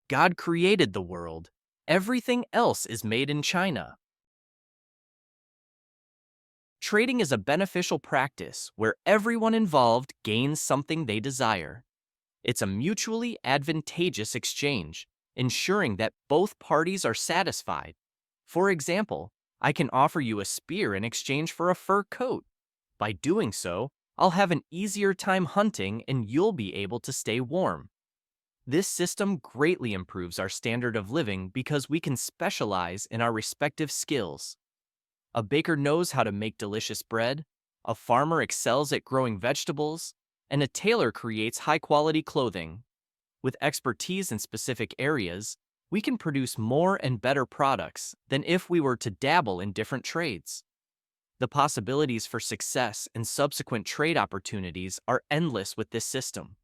God created the world. Everything else is made in China. Trading is a beneficial practice where everyone involved gains something they desire. It's a mutually advantageous exchange, ensuring that both parties are satisfied. For example, I can offer you a spear in exchange for a fur coat. By doing so, I'll have an easier time hunting and you'll be able to stay warm. This system greatly improves our standard of living because we can specialize in our respective skills. A baker knows how to make delicious bread, a farmer excels at growing vegetables, and a tailor creates high-quality clothing. With expertise in specific areas, we can produce more and better products than if we were to dabble in different trades. The possibilities for success and subsequent trade opportunities are endless with this system.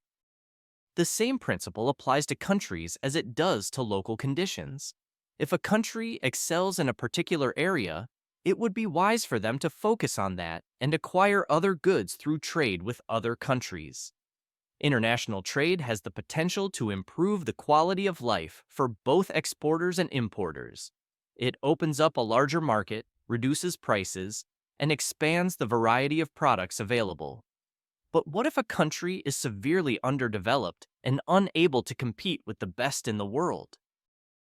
The same principle applies to countries as it does to local conditions. If a country excels in a particular area, it would be wise for them to focus on that and acquire other goods through trade with other countries. International trade has the potential to improve the quality of life for both exporters and importers. It opens up a larger market, reduces prices, and expands the variety of products available. But what if a country is severely underdeveloped and unable to compete with the best in the world?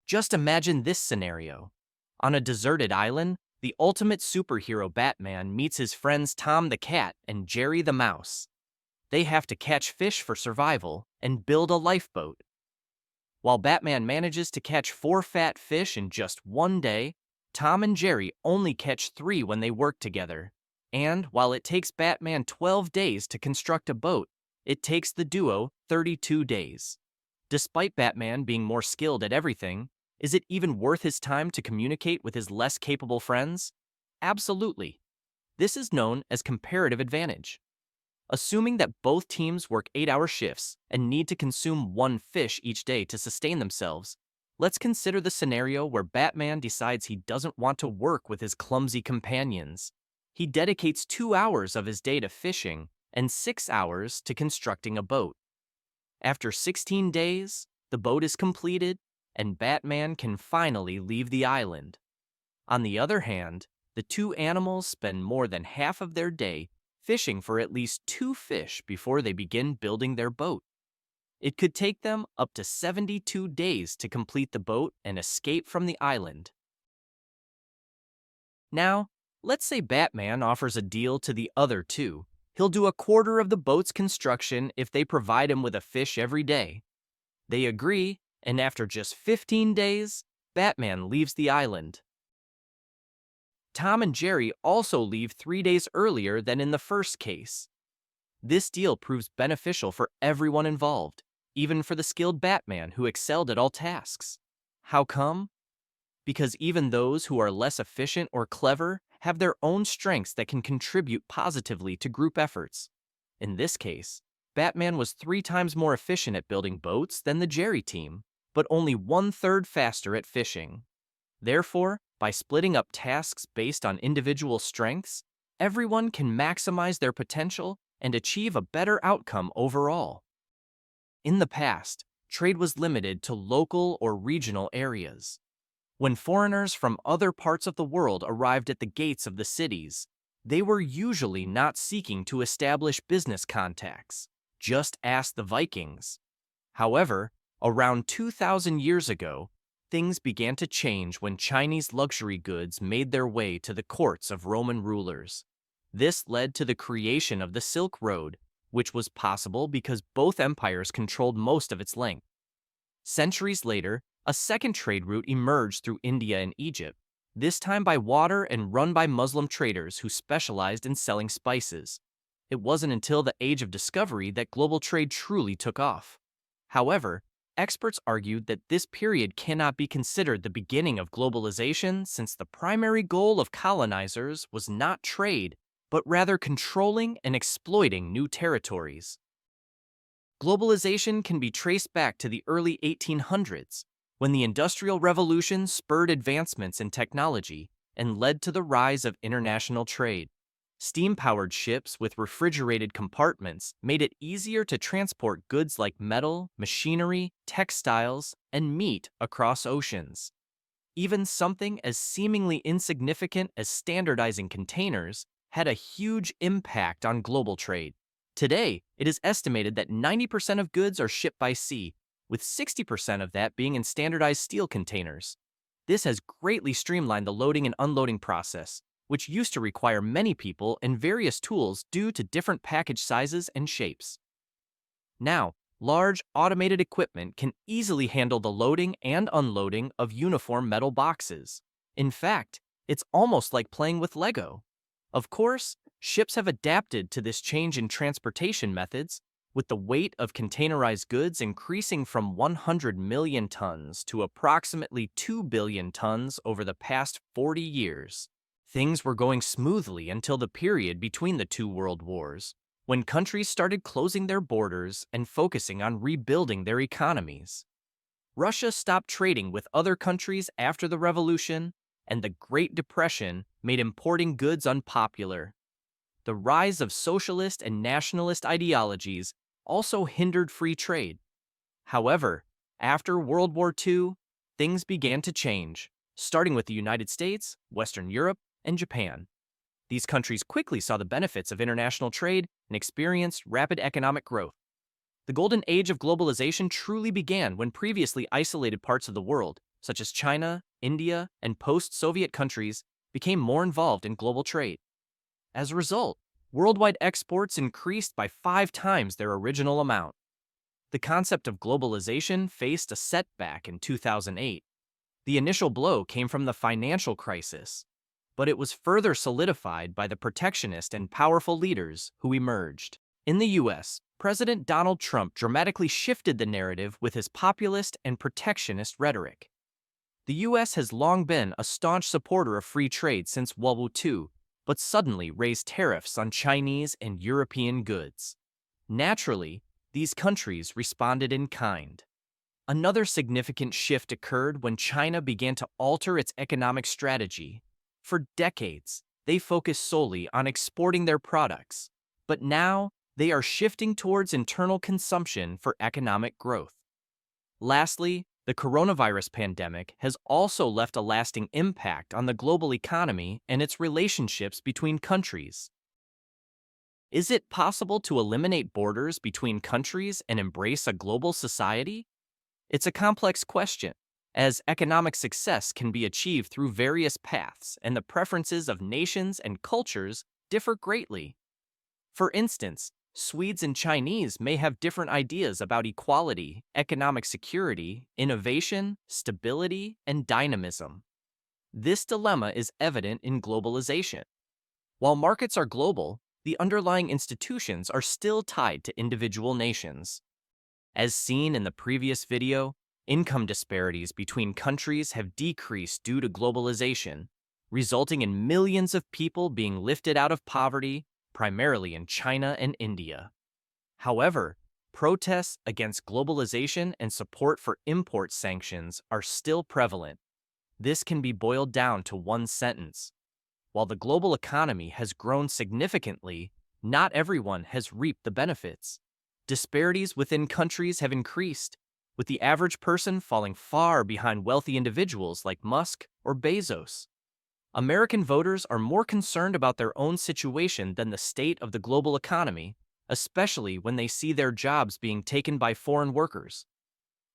Just imagine this scenario. On a deserted island, the ultimate superhero Batman meets his friends Tom the Cat and Jerry the Mouse. They have to catch fish for survival and build a lifeboat. While Batman manages to catch 4 fat fish in just one day, Tom and Jerry only catch 3 when they work together. And while it takes Batman 12 days to construct a boat, it takes the duo 32 days. Despite Batman being more skilled at everything, is it even worth his time to communicate with his less capable friends? Absolutely. This is known as comparative advantage. Assuming that both teams work 8-hour shifts and need to consume 1 fish each day to sustain themselves, let's consider the scenario where Batman decides he doesn't want to work with his clumsy companions. He dedicates 2 hours of his day to fishing and 6 hours to constructing a boat. After 16 days, the boat is completed and Batman can finally leave the island. On the other hand, the 2 animals spend more than half of their day fishing for at least 2 fish before they begin building their boat. It could take them up to 72 days to complete the boat and escape from the island. Now, let's say Batman offers a deal to the other 2. He'll do a quarter of the boat's construction if they provide him with a fish every day. They agree, and after just 15 days, Batman leaves the island. Tom and Jerry also leave 3 days earlier than in the first case. This deal proves beneficial for everyone involved, even for the skilled Batman who excelled at all tasks. How come? Because even those who are less efficient or clever have their own strengths that can contribute positively to group efforts. In this case, Batman was 3 times more efficient at building boats than the Jerry team, but only 1/3 faster at fishing. Therefore, by splitting up tasks based on individual strengths, everyone can maximize their potential and achieve a better outcome overall. In the past, trade was limited to local or regional areas. When foreigners from other parts of the world arrived at the gates of the cities, they were usually not seeking to establish business contacts. Just ask the Vikings. However, around 2,000 years ago, things began to change when Chinese luxury goods made their way to the courts of Roman rulers. This led to the creation of the Silk Road, which was possible because both empires controlled most of its length. Centuries later, a second trade route emerged through India and Egypt, this time by water and run by Muslim traders who specialized in selling spices. It wasn't until the Age of Discovery that global trade truly took off. However, experts argued that this period cannot be considered the beginning of globalization since the primary goal of colonizers was not trade, but rather controlling and exploiting new territories. Globalization can be traced back to the early 1800s, when the Industrial Revolution spurred advancements in technology and led to the rise of international trade. Steam-powered ships with refrigerated compartments made it easier to transport goods like metal, machinery, textiles, and meat across oceans. Even something as seemingly insignificant as standardizing containers had a huge impact on global trade. Today, it is estimated that 90% of goods are shipped by sea, with 60% of that being in standardized steel containers. This has greatly streamlined the loading and unloading process, which used to require many people and various tools due to different package sizes and shapes. Now, large automated equipment can easily handle the loading and unloading of uniform metal boxes. In fact, it's almost like playing with Lego. Of course, ships have adapted to this change in transportation methods, with the weight of containerized goods increasing from 100 million tons to approximately 2 billion tons over the past 40 years. Things were going smoothly until the period between the two world wars, when countries started closing their borders and focusing on rebuilding their economies. Russia stopped trading with other countries after the revolution, and the Great Depression made importing goods unpopular. The rise of socialist and nationalist ideologies also hindered free trade. However, after World War II, things began to change, starting with the United States, Western Europe, and Japan. These countries quickly saw the benefits of international trade and experienced rapid economic growth. The golden age of globalization truly began when previously isolated parts of the world, such as China, India, and post-Soviet countries, became more involved in global trade. As a result, worldwide exports increased by 5 times their original amount. The concept of globalization faced a setback in 2008. The initial blow came from the financial crisis, but it was further solidified by the protectionist and powerful leaders who emerged. In the US, President Donald Trump dramatically shifted the narrative with his populist and protectionist rhetoric. The US has long been a staunch supporter of free trade since World War II, but suddenly raised tariffs on Chinese and European goods. Naturally, these countries responded in kind. Another significant shift occurred when China began to alter its economic strategy. For decades, they focused solely on exporting their products, but now they are shifting towards internal consumption for economic growth. Lastly, the coronavirus pandemic has also left a lasting impact on the global economy and its relationships between countries. Is it possible to eliminate borders between countries and embrace a global society? It's a complex question, as economic success can be achieved through various paths and the preferences of nations and cultures differ greatly. For instance, Swedes and Chinese may have different ideas about equality, economic security, innovation, stability, and dynamism. This dilemma is evident in globalization. While markets are global, the underlying institutions are still tied to individual nations. As seen in the previous video, income disparities between countries have decreased due to globalization, resulting in millions of people being lifted out of poverty, primarily in China and India. However, protests against globalization and support for import sanctions are still prevalent. This can be boiled down to one sentence. While the global economy has grown significantly, not everyone has reaped the benefits. Disparities within countries have increased, with the average person falling far behind wealthy individuals like Musk or Bezos. American voters are more concerned about their own situation than the state of the global economy, especially when they see their jobs being taken by foreign workers.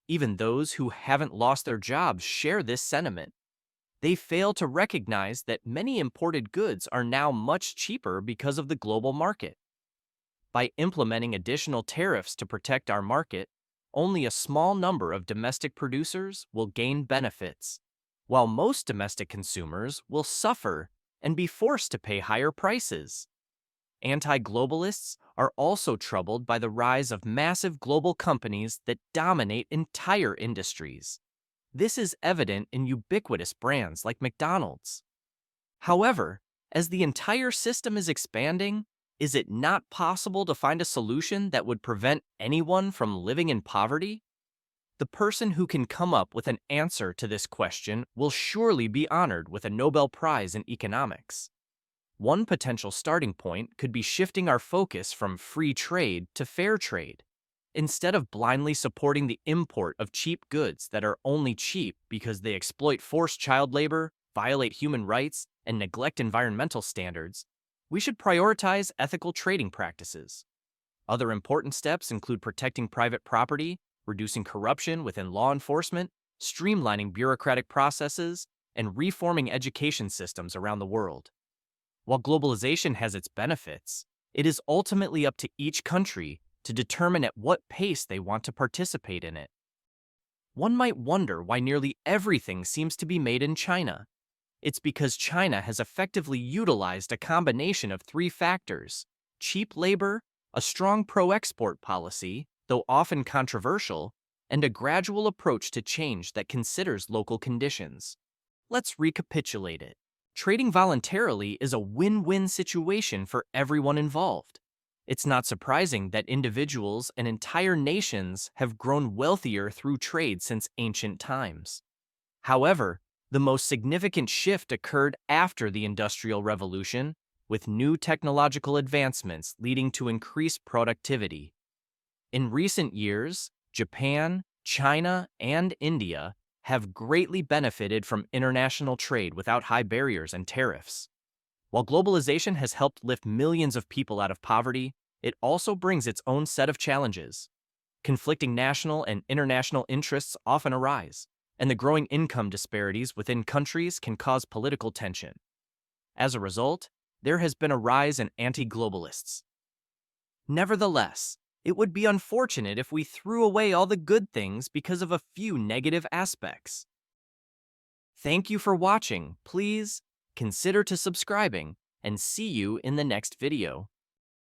Even those who haven't lost their jobs share this sentiment. They fail to recognize that many imported goods are now much cheaper because of the global market. By implementing additional tariffs to protect our market, only a small number of domestic producers will gain benefits, while most domestic consumers will suffer and be forced to pay higher prices. Anti-globalists are also troubled by the rise of massive global companies that dominate entire industries. This is evident in ubiquitous brands like McDonald's. However, as the entire system is expanding, is it not possible to find a solution that would prevent anyone from living in poverty? The person who can come up with an answer to this question will surely be honored with a Nobel Prize in economics. One potential starting point could be shifting our focus from free trade to fair trade. Instead of blindly supporting the import of cheap goods that are only cheap because they exploit forced child labor, violate human rights, and neglect environmental standards, we should prioritize ethical trading practices. Other important steps include protecting private property, reducing corruption within law enforcement, streamlining bureaucratic processes, and reforming education systems around the world. While globalization has its benefits, it is ultimately up to each country to determine at what pace they want to participate in it. One might wonder why nearly everything seems to be made in China. It's because China has effectively utilized a combination of three factors: cheap labor, a strong pro-export policy, though often controversial, and a gradual approach to change that considers local conditions. Let's recapitulate it. Trading voluntarily is a win-win situation for everyone involved. It's not surprising that individuals and entire nations have grown wealthier through trade since ancient times. However, the most significant shift occurred after the Industrial Revolution, with new technological advancements leading to increased productivity. In recent years, Japan, China, and India have greatly benefited from international trade without high barriers and tariffs. While globalization has helped lift millions of people out of poverty, it also brings its own set of challenges. Conflicting national and international interests often arise, and the growing income disparities within countries can cause political tension. As a result, there has been a rise in anti-globalists. Nevertheless, it would be unfortunate if we threw away all the good things because of a few negative aspects. Thank you for watching. Please consider to subscribing, and see you in the next video.